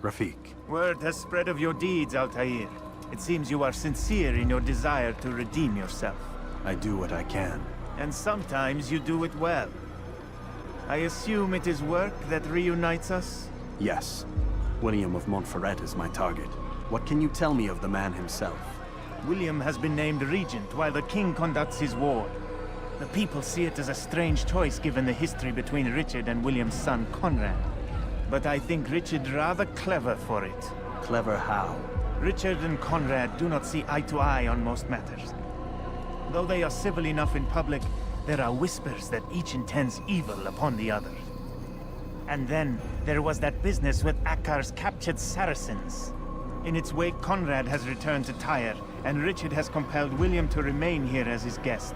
Rafik. Word has spread of your deeds, Altair. It seems you are sincere in your desire to redeem yourself. I do what I can. And sometimes you do it well. I assume it is work that reunites us? Yes. William of Montferrat is my target. What can you tell me of the man himself? William has been named regent while the king conducts his war. The people see it as a strange choice given the history between Richard and William's son Conrad. But I think Richard rather clever for it. Clever how? Richard and Conrad do not see eye to eye on most matters. Though they are civil enough in public, there are whispers that each intends evil upon the other. And then, there was that business with Akkar's captured Saracens. In its wake, Conrad has returned to Tyre, and Richard has compelled William to remain here as his guest.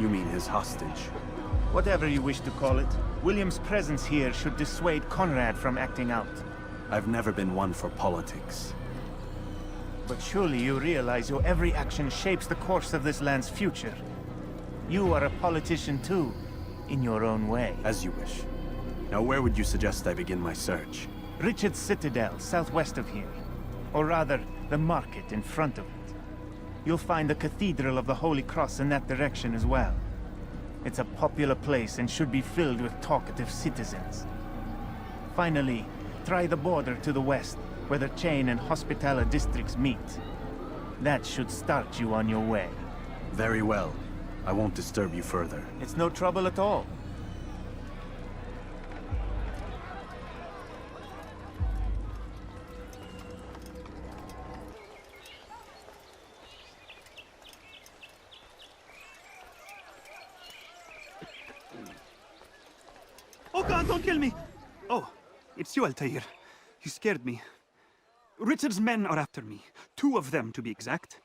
You mean his hostage? Whatever you wish to call it, William's presence here should dissuade Conrad from acting out. I've never been one for politics. But surely you realize your every action shapes the course of this land's future. You are a politician too, in your own way. As you wish. Now where would you suggest I begin my search? Richard's Citadel, southwest of here. Or rather, the market in front of it. You'll find the Cathedral of the Holy Cross in that direction as well. It's a popular place and should be filled with talkative citizens. Finally, try the border to the west, where the Chain and Hospitaller districts meet. That should start you on your way. Very well. I won't disturb you further. It's no trouble at all. Oh God, don't kill me! Oh, it's you, Altair. You scared me. Richard's men are after me. 2 of them, to be exact.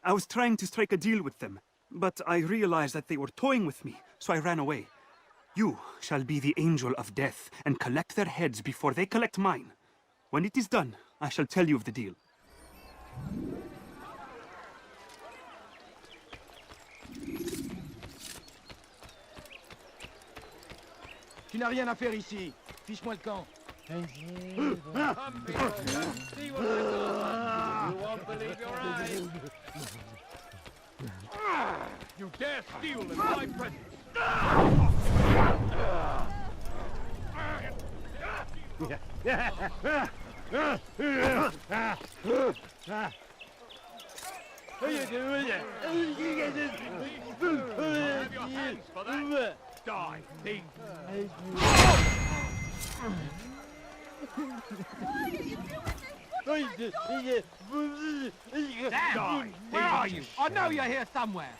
I was trying to strike a deal with them, but I realized that they were toying with me, so I ran away. You shall be the angel of death and collect their heads before they collect mine. When it is done, I shall tell you of the deal. Tu n'as rien à faire ici. Fiche-moi le camp. See what I you won't believe your eyes. You dare steal in my presence. What are you doing? Have your hands for that. Die, thief. Damn! Where are you? I know you're here somewhere.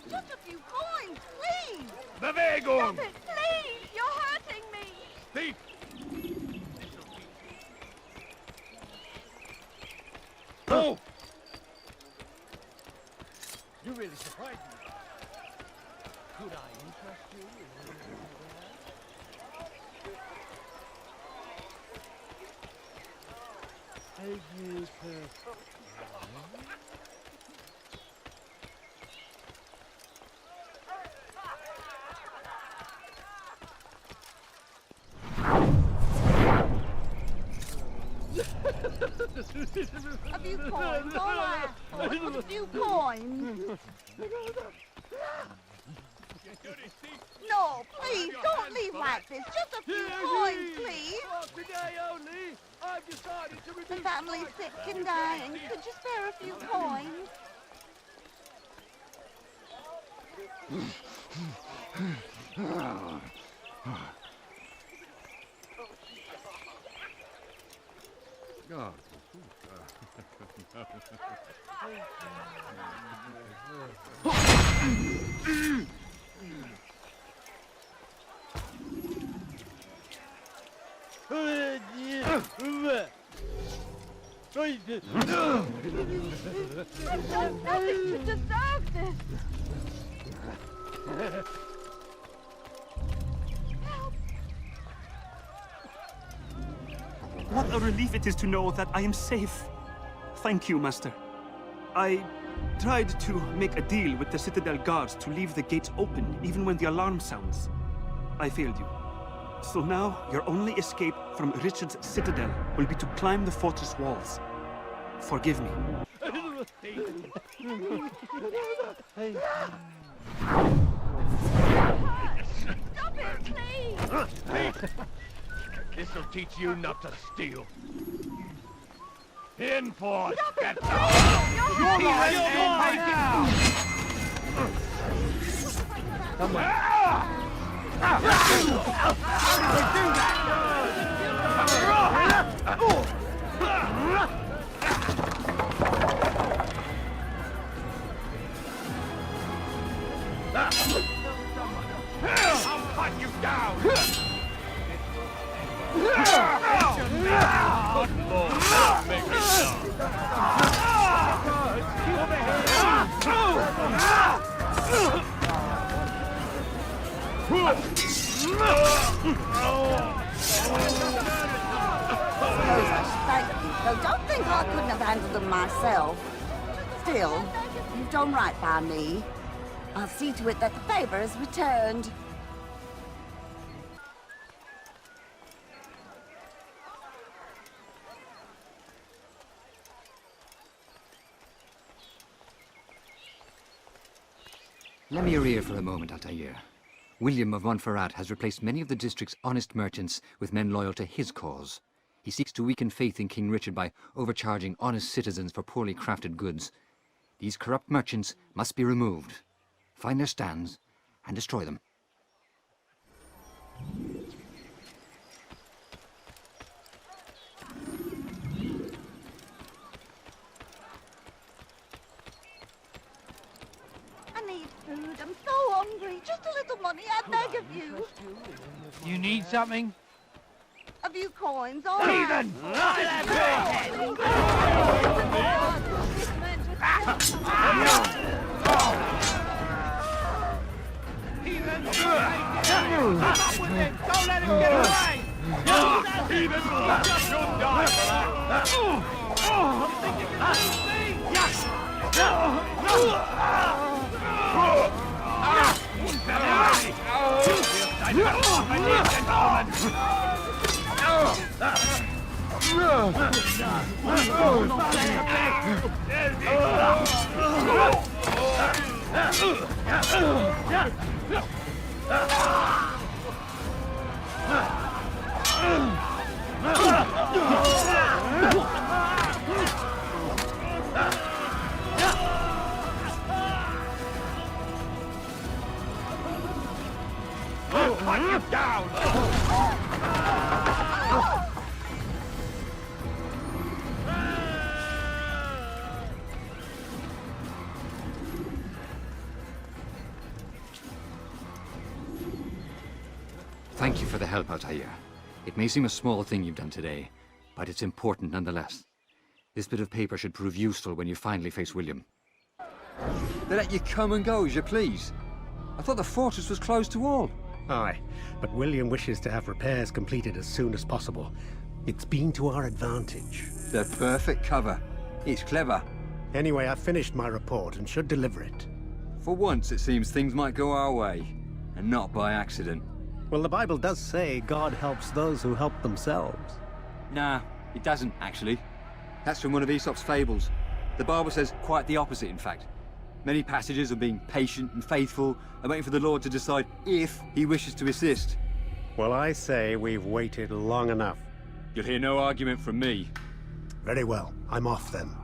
Just a few coins, please! Bewegung! Stop it, please! You're hurting me! Thief! Oh! You really surprised me. Could I interest you in A few coins, all right. A few coins. No, please, don't leave like this. Just a few coins, please. Today only, I've decided to The reduce family's sick and dying. Could you spare a few coins? God. I've done nothing to deserve this. Help! What a relief it is to know that I am safe. Thank you, Master. I tried to make a deal with the Citadel guards to leave the gates open even when the alarm sounds. I failed you. So now, your only escape from Richard's Citadel will be to climb the fortress walls. Forgive me. Stop it, please! This'll teach you not to steal. In for it! Get I'll cut you down! Make it stop. Thank you. So don't think I couldn't have handled them myself. Still, you've done right by me. I'll see to it that the favor is returned. Lend me your ear for a moment, Altair. William of Montferrat has replaced many of the district's honest merchants with men loyal to his cause. He seeks to weaken faith in King Richard by overcharging honest citizens for poorly crafted goods. These corrupt merchants must be removed. Find their stands and destroy them. I need food. I'm so hungry. Just a little money, I beg of you. You need something? A few coins, all right. Don't let him get away! Even you'll die for that! You think you can beat me? Yes! Hunt you down! Thank you for the help, Altair. It may seem a small thing you've done today, but it's important nonetheless. This bit of paper should prove useful when you finally face William. They let you come and go as you please. I thought the fortress was closed to all. Aye, but William wishes to have repairs completed as soon as possible. It's been to our advantage. The perfect cover. It's clever. Anyway, I've finished my report and should deliver it. For once, it seems things might go our way, and not by accident. Well, the Bible does say God helps those who help themselves. Nah, it doesn't, actually. That's from one of Aesop's fables. The Bible says quite the opposite, in fact. Many passages of being patient and faithful and waiting for the Lord to decide if he wishes to assist. Well, I say we've waited long enough. You'll hear no argument from me. Very well. I'm off then.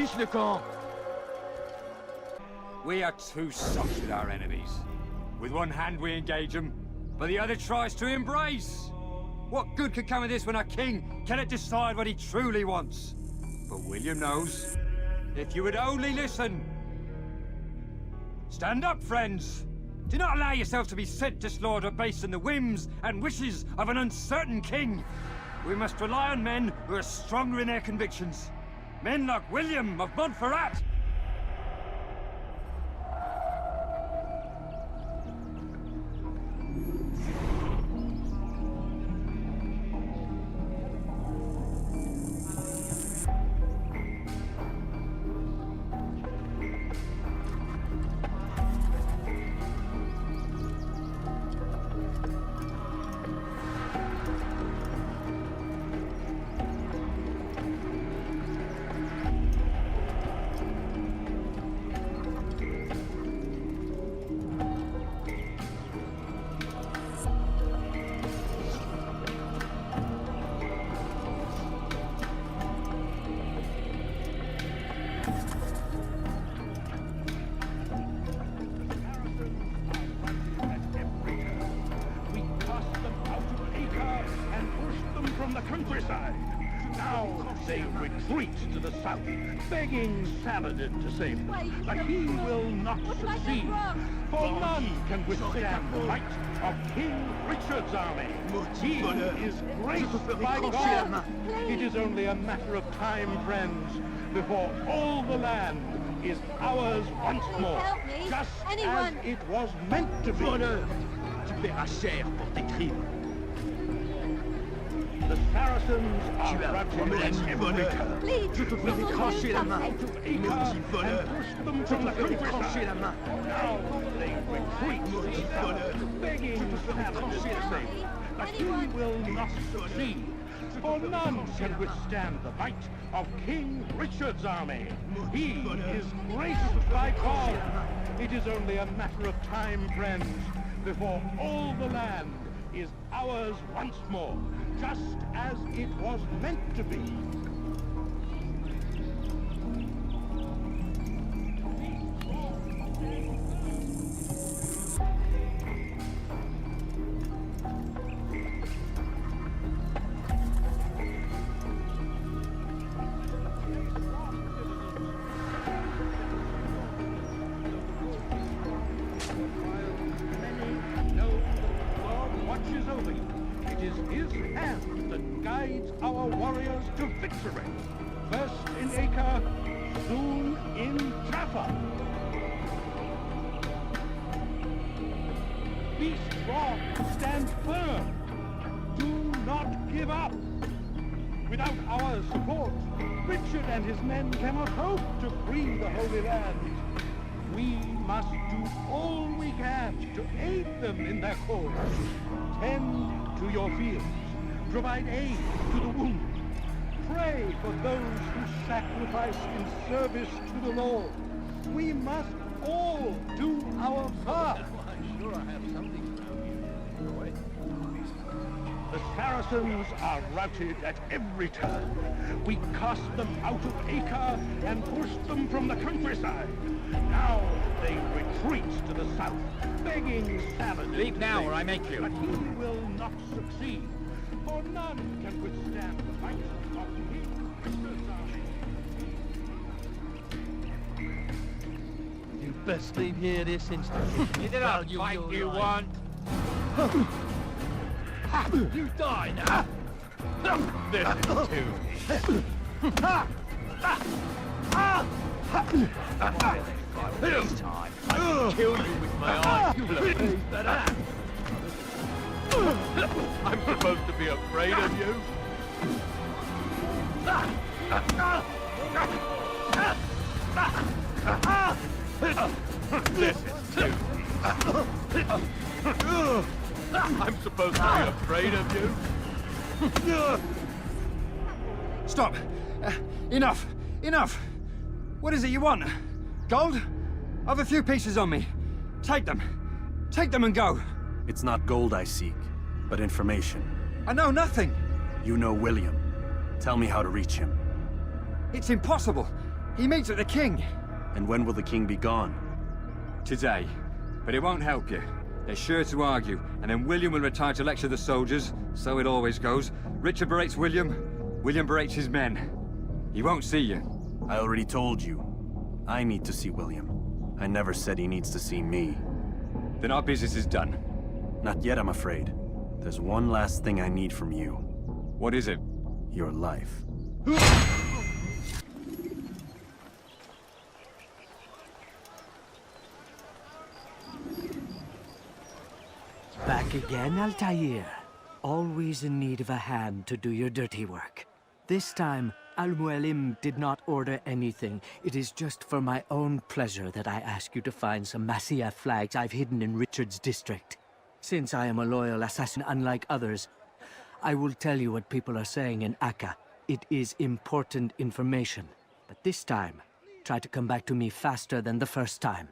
affiche le camp. We are too soft with our enemies. With one hand we engage them, but the other tries to embrace. What good could come of this when our king cannot decide what he truly wants? But William knows. If you would only listen. Stand up, friends. Do not allow yourself to be sent to slaughter based on the whims and wishes of an uncertain king. We must rely on men who are stronger in their convictions. Men like William of Montferrat. Now they retreat to the south, begging Saladin to save them. But he will not succeed, for none can withstand the might of King Richard's army. He is graced by God. It is only a matter of time, friends, before all the land is ours once more, just as it was meant to be. Tu paieras cher pour tes crimes. The Saracens are routed at every turn. Je te ferai trancher la main. Acre and push them from the countryside. Now they retreat to the south, begging Saladin to save them. But he will not succeed, for none can withstand the might of King Richard's army. He is graced by God. It is only a matter of time, friends, before all the land is ours once more, just as it was meant to be. Over you. It is his hand that guides our warriors to victory. First in Acre, soon in Jaffa. Be strong, stand firm. Do not give up. Without our support, Richard and his men cannot hope to free the Holy Land. We must do all we can to aid them in their cause. Tend to your fields. Provide aid to the wounded. Pray for those who sacrifice in service to the Lord. We must all do our part. I'm sure I have something around you, boy. The Saracens are routed at every turn. We cast them out of Acre and pushed them from the countryside. Now they retreat to the south, begging Saladin. Leave now or I make you. But he will not succeed, for none can withstand the might of King Richard's army. You best leave here this instant. You did not fight you want. You die now. This is too This time, I can kill you with my eyes. You will have raised that axe. I'm supposed to be afraid of you? This is too I'm supposed to be afraid of you? Stop! Enough! Enough! What is it you want? Gold? I've a few pieces on me. Take them. Take them and go. It's not gold I seek, but information. I know nothing. You know William. Tell me how to reach him. It's impossible. He meets with the king. And when will the king be gone? Today. But it won't help you. They're sure to argue, and then William will retire to lecture the soldiers. So it always goes. Richard berates William, William berates his men. He won't see you. I already told you. I need to see William. I never said he needs to see me. Then our business is done. Not yet, I'm afraid. There's one last thing I need from you. What is it? Your life. Back again, Altair. Always in need of a hand to do your dirty work. This time, Al-Mualim did not order anything. It is just for my own pleasure that I ask you to find some Masyaf flags I've hidden in Richard's district. Since I am a loyal assassin unlike others, I will tell you what people are saying in Akka. It is important information. But this time, try to come back to me faster than the first time.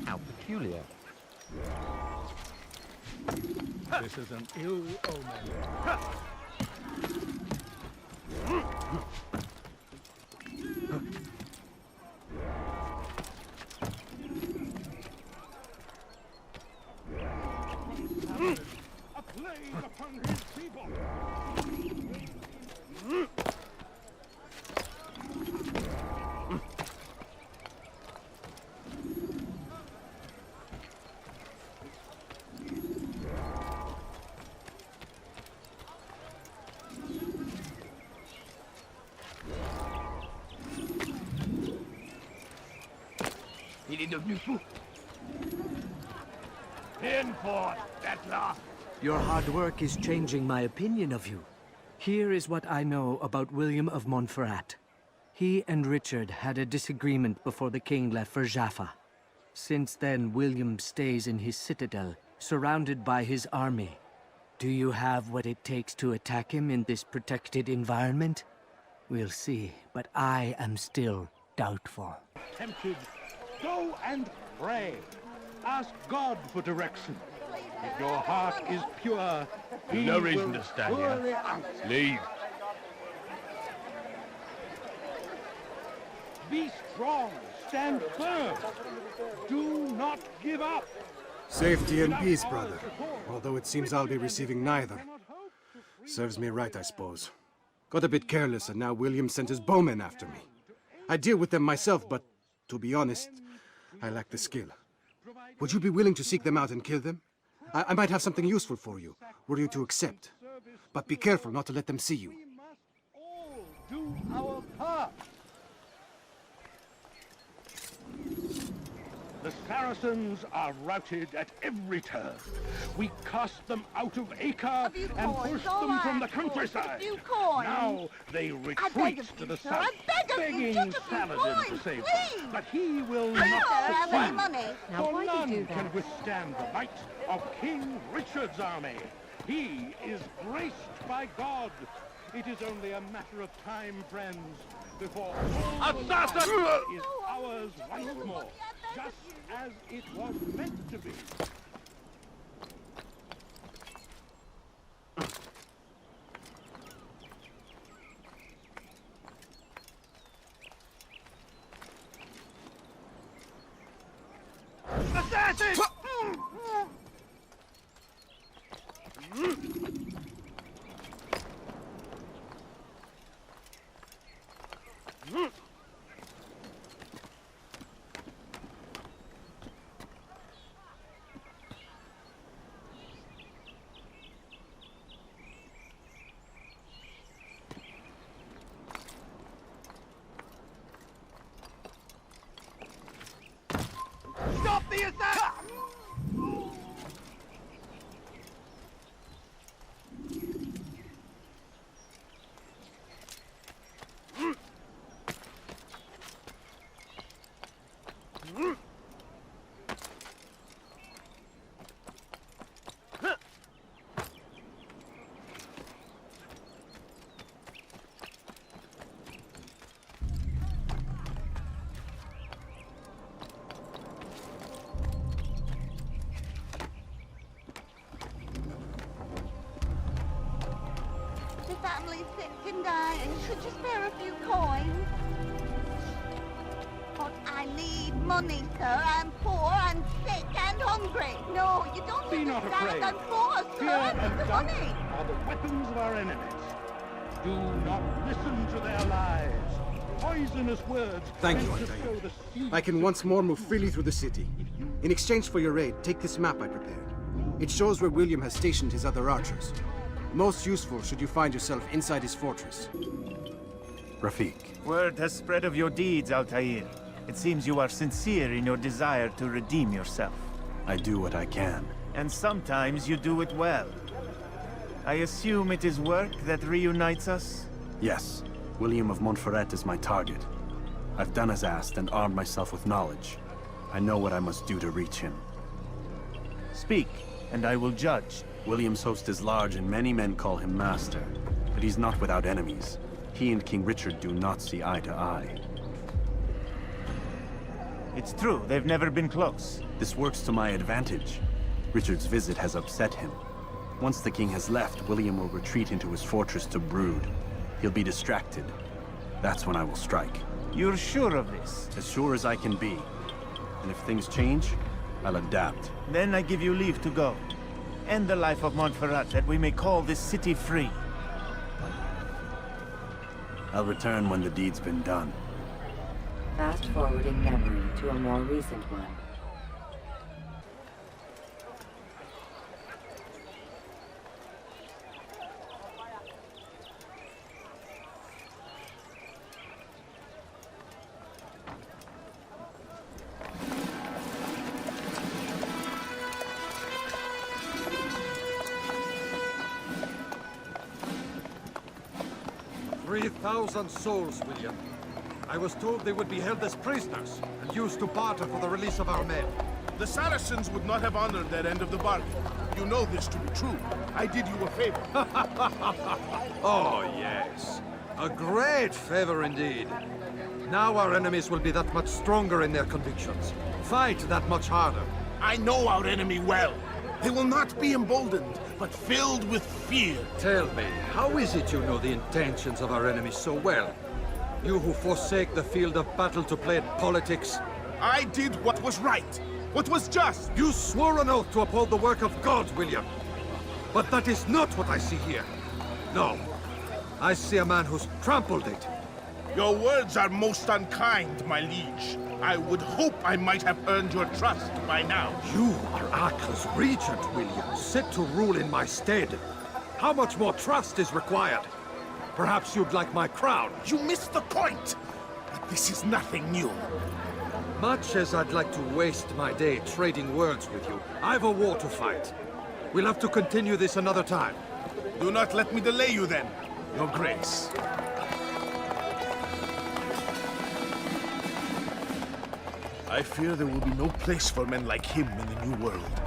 How peculiar. This is an ill omen. A plague upon his people! Il est devenu fou. In for at last. Your hard work is changing my opinion of you. Here is what I know about William of Montferrat. He and Richard had a disagreement before the king left for Jaffa. Since then, William stays in his citadel, surrounded by his army. Do you have what it takes to attack him in this protected environment? We'll see, but I am still doubtful. Tempted, go and pray. Ask God for direction. If your heart is pure, he No reason will to stand surely here. answer. Leave. Be strong, stand firm. Do not give up. Safety and peace, brother. Although it seems I'll be receiving neither. Serves me right, I suppose. Got a bit careless, and now William sent his bowmen after me. I deal with them myself, but to be honest, I lack the skill. Would you be willing to seek them out and kill them? I might have something useful for you, were you to accept. But be careful not to let them see you. We must all do our part. The Saracens are routed at every turn. We cast them out of Acre and pushed them from the countryside. Now they retreat to the south, begging Saladin to save them. But he will not succeed. For none can withstand the might of King Richard's army. He is graced by God. It is only a matter of time, friends, before all the land is ours once more, just as it was meant to be. Assassin! Stop the attack! very sick and dying. Should you spare a few coins? But I need money, sir. I'm poor, I'm sick, and hungry. No, you don't Be not understand. afraid. I'm poor, Fear sir. I and need the doubt money. are the weapons of our enemies. Do not listen to their lies. Poisonous words. Thank you, meant to Altair. sow the seeds I can of once more move freely through the city. In exchange for your aid, take this map I prepared. It shows where William has stationed his other archers. Most useful should you find yourself inside his fortress. Rafik, Word has spread of your deeds, Altair. It seems you are sincere in your desire to redeem yourself. I do what I can. And sometimes you do it well. I assume it is work that reunites us? Yes, William of Montferrat is my target. I've done as asked and armed myself with knowledge. I know what I must do to reach him. Speak, and I will judge. William's host is large and many men call him master. But he's not without enemies. He and King Richard do not see eye to eye. It's true, they've never been close. This works to my advantage. Richard's visit has upset him. Once the king has left, William will retreat into his fortress to brood. He'll be distracted. That's when I will strike. You're sure of this? As sure as I can be. And if things change, I'll adapt. Then I give you leave to go. End the life of Montferrat, that we may call this city free. I'll return when the deed's been done. Fast-forwarding memory to a more recent one. "3,000 souls, William. I was told they would be held as prisoners and used to barter for the release of our men. The Saracens would not have honored their end of the bargain. You know this to be true. I did you a favor. Oh, yes. A great favor indeed. Now our enemies will be that much stronger in their convictions. Fight that much harder. I know our enemy well. They will not be emboldened, but filled with fear. Tell me, how is it you know the intentions of our enemies so well? You who forsake the field of battle to play at politics? I did what was right, what was just. You swore an oath to uphold the work of God, William. But that is not what I see here. No. I see a man who's trampled it. Your words are most unkind, my liege. I would hope I might have earned your trust by now. You are Atla's regent, William, set to rule in my stead. How much more trust is required? Perhaps you'd like my crown. You missed the point. But this is nothing new. Much as I'd like to waste my day trading words with you, I've a war to fight. We'll have to continue this another time. Do not let me delay you then, Your Grace. I fear there will be no place for men like him in the New World.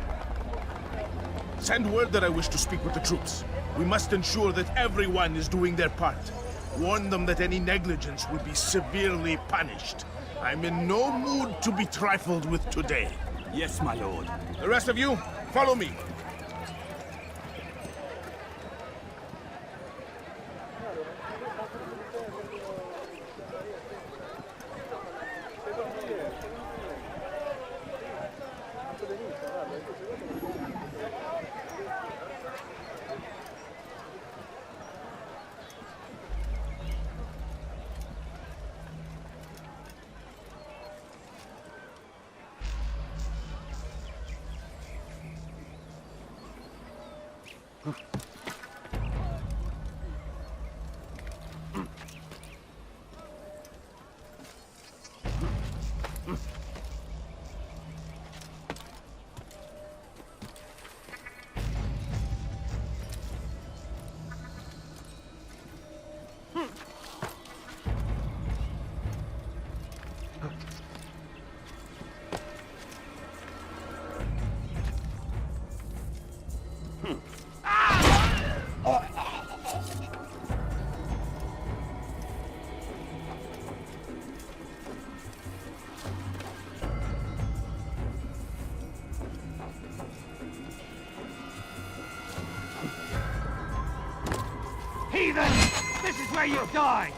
Send word that I wish to speak with the troops. We must ensure that everyone is doing their part. Warn them that any negligence will be severely punished. I'm in no mood to be trifled with today. Yes, my lord. The rest of you, follow me. Heathen! where you die!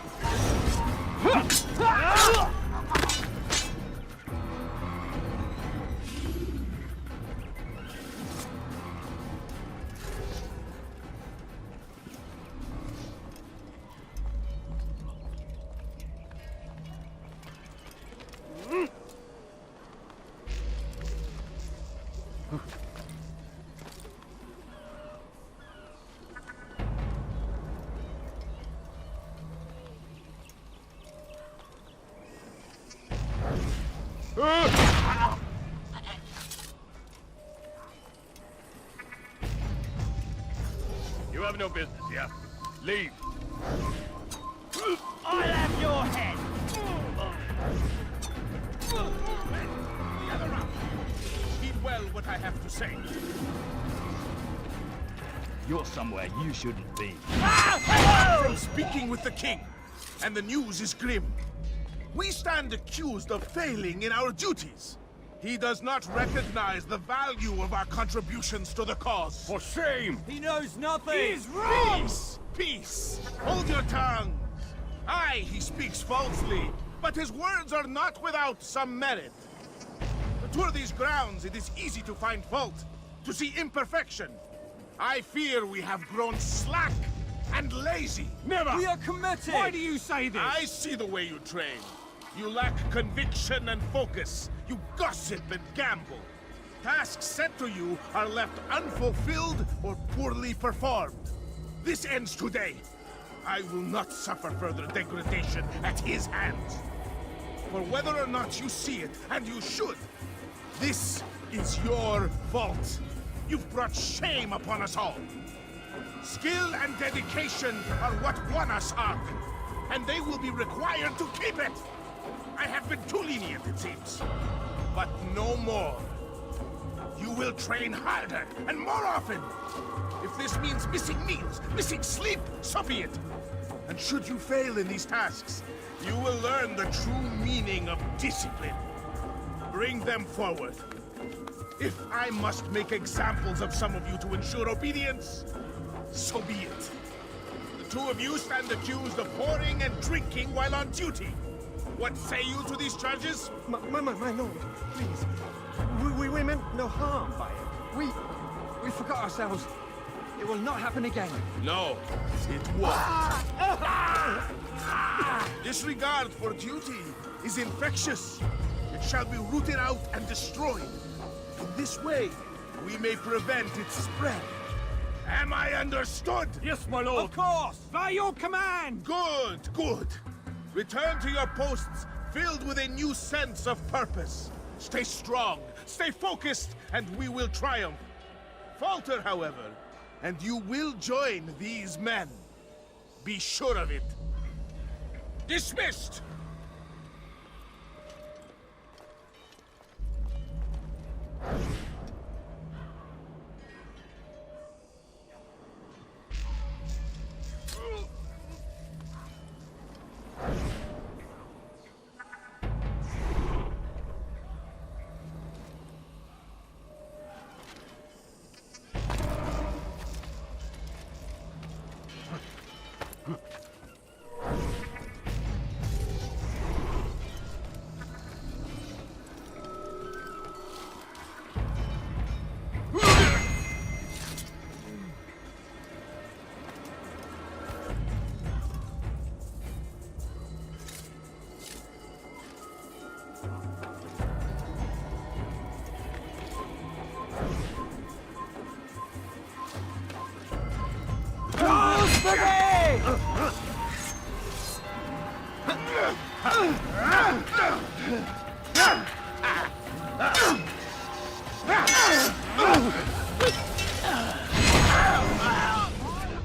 You have no business here. Leave. I'll have your head. Gather round. Heed well what I have to say. You're somewhere you shouldn't be. From speaking with the king, and the news is grim. We stand accused of failing in our duties. He does not recognize the value of our contributions to the cause. For shame! He knows nothing! He's wrong! Peace! Peace! Hold your tongues! Aye, he speaks falsely, but his words are not without some merit. To tour these grounds, it is easy to find fault, to see imperfection. I fear we have grown slack and lazy. Never! We are committed! Why do you say this? I see the way you train. You lack conviction and focus. You gossip and gamble. Tasks set to you are left unfulfilled or poorly performed. This ends today. I will not suffer further degradation at his hands. For whether or not you see it, and you should, this is your fault. You've brought shame upon us all. Skill and dedication are what won us Ark, and they will be required to keep it. I have been too lenient, it seems. But no more. You will train harder and more often. If this means missing meals, missing sleep, so be it. And should you fail in these tasks, you will learn the true meaning of discipline. Bring them forward. If I must make examples of some of you to ensure obedience, so be it. The two of you stand accused of whoring and drinking while on duty. What say you to these charges? My lord, please. We meant no harm by it. We forgot ourselves. It will not happen again. No, it won't. Disregard for duty is infectious. It shall be rooted out and destroyed. In this way, we may prevent its spread. Am I understood? Yes, my lord. Of course! By your command! Good, good. Return to your posts, filled with a new sense of purpose. Stay strong, stay focused, and we will triumph. Falter, however, and you will join these men. Be sure of it. Dismissed!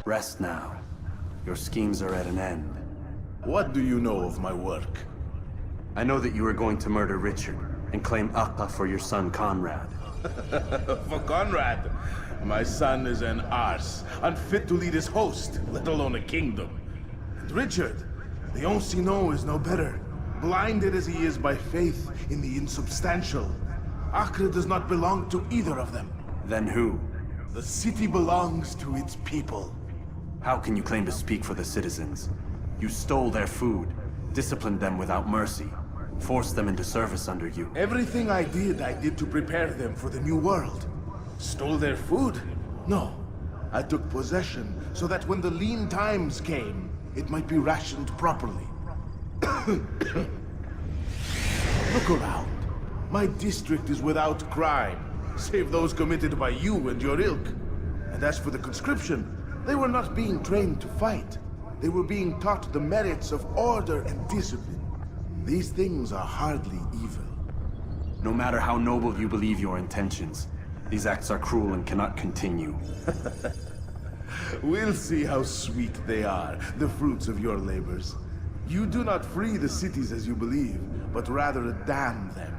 Rest now. Your schemes are at an end. What do you know of my work? I know that you are going to murder Richard and claim Akka for your son Conrad. For Conrad, my son is an arse, unfit to lead his host, let alone a kingdom. And Richard, the Ancien is no better, blinded as he is by faith in the insubstantial. Acre does not belong to either of them. Then who? The city belongs to its people. How can you claim to speak for the citizens? You stole their food, disciplined them without mercy, forced them into service under you. Everything I did to prepare them for the new world. Stole their food? No. I took possession so that when the lean times came, it might be rationed properly. Look around. My district is without crime, save those committed by you and your ilk. And as for the conscription, they were not being trained to fight. They were being taught the merits of order and discipline. These things are hardly evil. No matter how noble you believe your intentions, these acts are cruel and cannot continue. We'll see how sweet they are, the fruits of your labors. You do not free the cities as you believe, but rather damn them.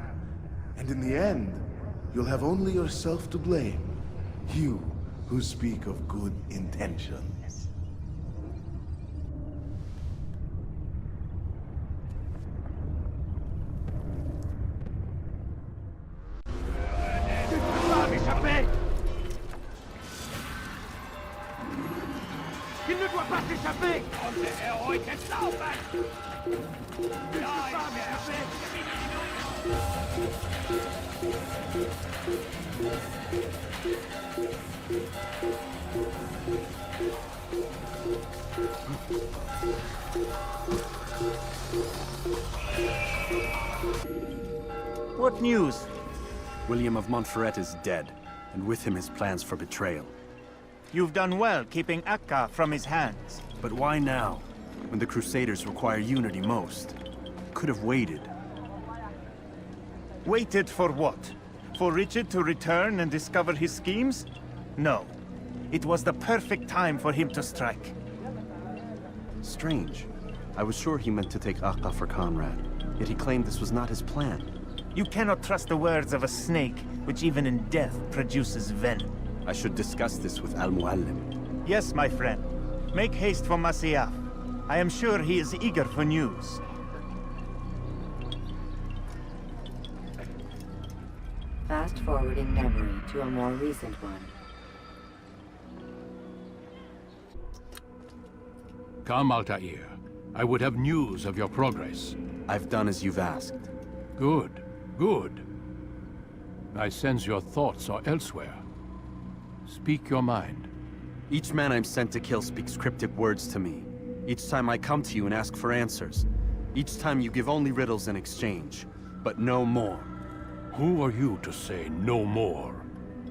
And in the end, you'll have only yourself to blame. You who speak of good intentions. Il ne doit pas s'échapper! Oh, le héros était sauvage! What news? William of Montferrat is dead, and with him his plans for betrayal. You've done well keeping Akka from his hands. But why now, when the Crusaders require unity most? Could have waited. Waited for what? For Richard to return and discover his schemes? No. It was the perfect time for him to strike. Strange. I was sure he meant to take Akka for Conrad, yet he claimed this was not his plan. You cannot trust the words of a snake, which even in death produces venom. I should discuss this with Al-Muallim. Yes, my friend. Make haste for Masyaf. I am sure he is eager for news. Fast-forwarding memory to a more recent one. Come, Altair. I would have news of your progress. I've done as you've asked. Good, good. I sense your thoughts are elsewhere. Speak your mind. Each man I'm sent to kill speaks cryptic words to me. Each time I come to you and ask for answers. Each time you give only riddles in exchange, but no more. Who are you to say no more?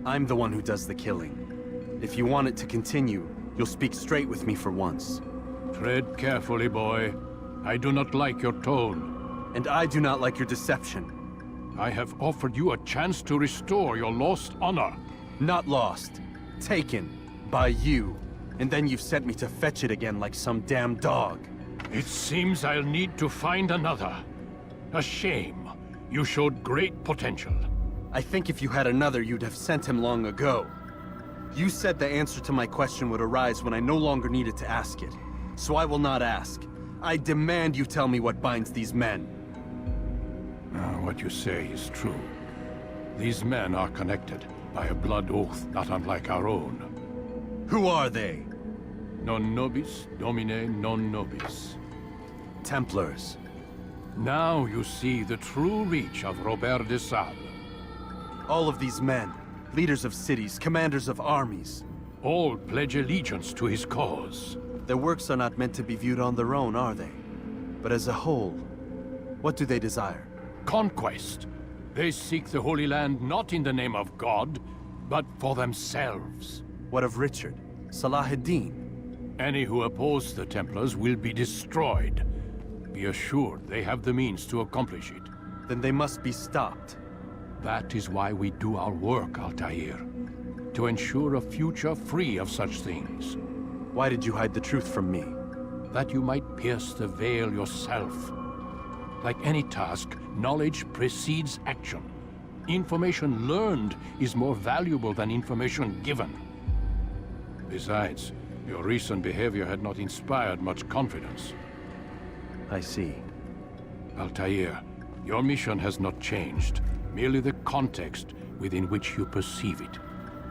I'm the one who does the killing. If you want it to continue, you'll speak straight with me for once. Tread carefully, boy. I do not like your tone. And I do not like your deception. I have offered you a chance to restore your lost honor. Not lost. Taken. By you. And then you've sent me to fetch it again like some damn dog. It seems I'll need to find another. A shame. You showed great potential. I think if you had another, you'd have sent him long ago. You said the answer to my question would arise when I no longer needed to ask it. So I will not ask. I demand you tell me what binds these men. What you say is true. These men are connected by a blood oath not unlike our own. Who are they? Non nobis, domine non nobis. Templars. Now you see the true reach of Robert de Sable. All of these men, leaders of cities, commanders of armies. All pledge allegiance to his cause. Their works are not meant to be viewed on their own, are they? But as a whole, what do they desire? Conquest. They seek the Holy Land not in the name of God, but for themselves. What of Richard? Salah ad-Din? Any who oppose the Templars will be destroyed. Be assured they have the means to accomplish it. Then they must be stopped. That is why we do our work, Altair. To ensure a future free of such things. Why did you hide the truth from me? That you might pierce the veil yourself. Like any task, knowledge precedes action. Information learned is more valuable than information given. Besides, your recent behavior had not inspired much confidence. I see. Altair, your mission has not changed. Merely the context within which you perceive it.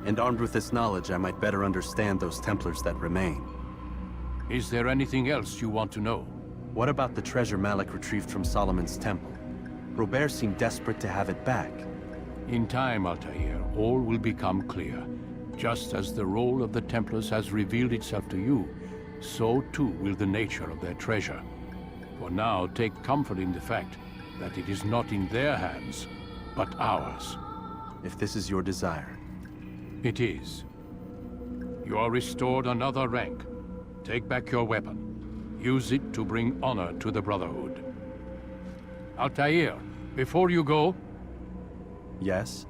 And armed with this knowledge, I might better understand those Templars that remain. Is there anything else you want to know? What about the treasure Malik retrieved from Solomon's temple? Robert seemed desperate to have it back. In time, Altair, all will become clear. Just as the role of the Templars has revealed itself to you, so too will the nature of their treasure. For now, take comfort in the fact that it is not in their hands, but ours. If this is your desire. It is. You are restored another rank. Take back your weapon. Use it to bring honor to the Brotherhood. Altair, before you go... Yes?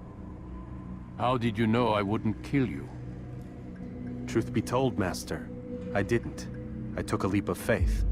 How did you know I wouldn't kill you? Truth be told, Master, I didn't. I took a leap of faith.